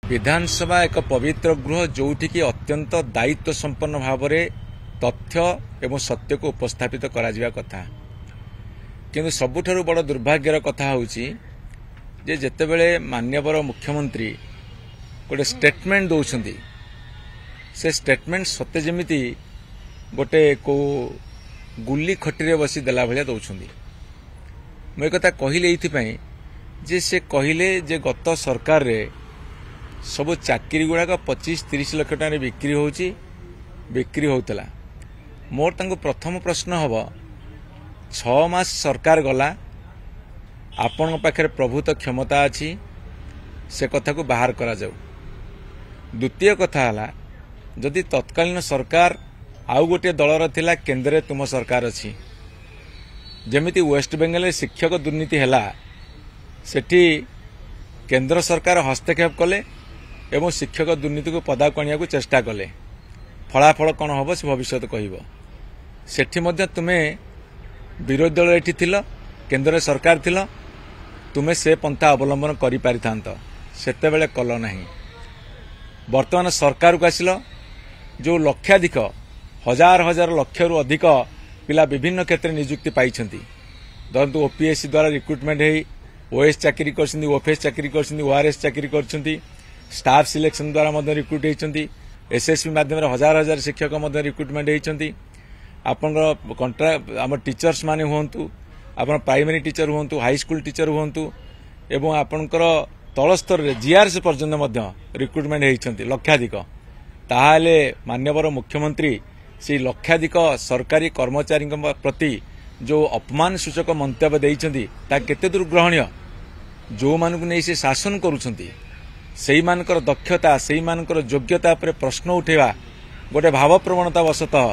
विधानसभा एक पवित्र गृह जोठिकी अत्यंत दायित्व संपन्न भाव में तथ्य एवं सत्य को उपस्थापित करा कथा किंतु सबुठारु बड़ दुर्भाग्यर कथा होउची जे जेतेबेले माननीय मुख्यमंत्री गोटे स्टेटमेंट दौरान से स्टेटमेंट सत्य जमीती गोटे को गुली खटी बसी देला भाया दौरान मुझे कथा कहले ये जे से कहले जे गत सरकार रे सब चाकरी गुड़ाक 25-30 लाख टका बिक्री होता मोर तांको प्रथम प्रश्न हम 6 मास सरकार गला आपण पाखे प्रभुत्व क्षमता अच्छी से कथा को बाहर करा जाऊ। द्वितीय कथा है जदि तत्कालीन सरकार आउ गोटे दलर थिला केंद्र तुम सरकार अच्छी जमिति वेस्ट बेंगल शिक्षक दुर्नीति है सेठी केंद्र सरकार हस्तक्षेप कले एवं शिक्षक दुर्नीति को पदाक आनिया को चेष्टा कले फलाफल कौन हम से भविष्य कह सेठी मध्य तुम्हें विरोधी दल एठी थिल केंद्र सरकार थिल तुम्हें से पंथा अवलंबन करि पारिथांत सेते बेले कल नहीं। वर्तमान सरकार को आसिल जो लक्षाधिक हजार हजार लक्ष रु अधिक पिला विभिन्न क्षेत्र में नियुक्ति पाई धरतु ओपीएससी द्वारा रिक्रुटमेंट है ओएस चाकरी कर ओफएस चाकरी कर ओआरएस चाकरी कर स्टाफ सिलेक्शन द्वारा रिक्रुट होती एसएसपी माध्यम हजार हजार शिक्षक रिक्रुटमेंट होती आपण कंट्राक्ट आम टीचर्स माने हुंतु आपण प्राइमरी टीचर हुंतु हाई स्कूल टीचर हुंतु एवं आपणकर तल स्तर रे जीआरएस पर्यंत रिक्रुटमेंट होती लक्षाधिक ताहाले माननीय मुख्यमंत्री से लक्षाधिक सरकारी कर्मचारी प्रति जो अपमान सूचक मंतव्य देइछंती ता केते दूर ग्रहणीय जो मानक नहीं से शासन करूछंती सेई मानकर दक्षता सेई मानकर योग्यता पर प्रश्न उठेवा गोटे भाव प्रवणता वशतः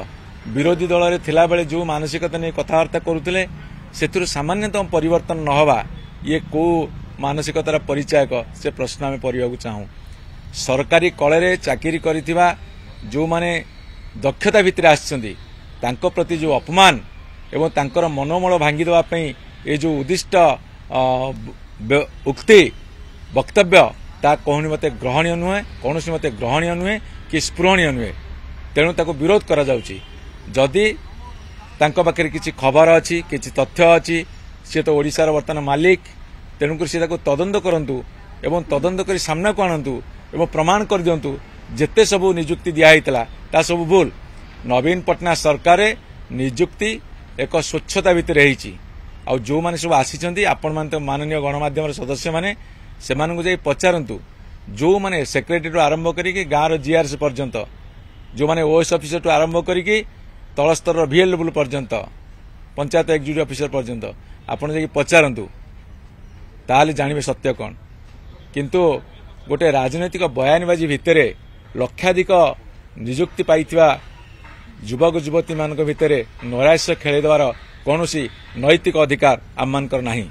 विरोधी दल रे थिला बेले जो मानसिकता नहीं कथबार्ता करुले से सामान्यतम परिवर्तन न हवा ये को मानसिकतार परिचायक से प्रश्न आम पढ़ा चाहूँ। सरकारी कले चाकरी करिथिबा जो माने दक्षता भितर आछंती तांको प्रति जो अपमान एवं तांकर मनोमल भांगी देवा पई ए जो उद्दिष्ट उक्ति वक्तव्य ता कहूनी मते ग्रहणीय नुहे कौन मते ग्रहणीय नुहे कि स्पृहणीय नुहे तेणु ताको विरोध करा जाउची। जदि तांको पाखे किसी खबर अच्छी किसी तथ्य अच्छी सी तो ओडिशार वर्तमान मालिक तेणुक सी तदंत करंतु एवं तदंत कर सामना को आणंतु एवं प्रमाण कर दियंतु जेते सब नियुक्ति दिया ता सब भूल। नवीन पटनायक सरकार नियुक्ति एक स्वच्छता भितर रही आ जो माने सब आसी आपण मान माननीय गणमाध्यम सदस्य माने से जाई पचारंतु जो माने सेक्रेटरी आरंभ करिके गाँव जीआरएस पर्यंत जो माने ओएस ऑफिसर आरंभ करिके तल स्तर VL लेवल पर्यंत पंचायत एक्जिक्यूटिव ऑफिसर पर्यंत आपण जाई पचारंतु ताले जानिबे सत्य कौन। किंतु गोटे राजनैतिक बयानबाजी भितर लक्षाधिक नियुक्ति पाइथिबा युवक युवती मान भितर नैराश्य खेल देवार कौन नैतिक अधिकार आम मानकर नहीं।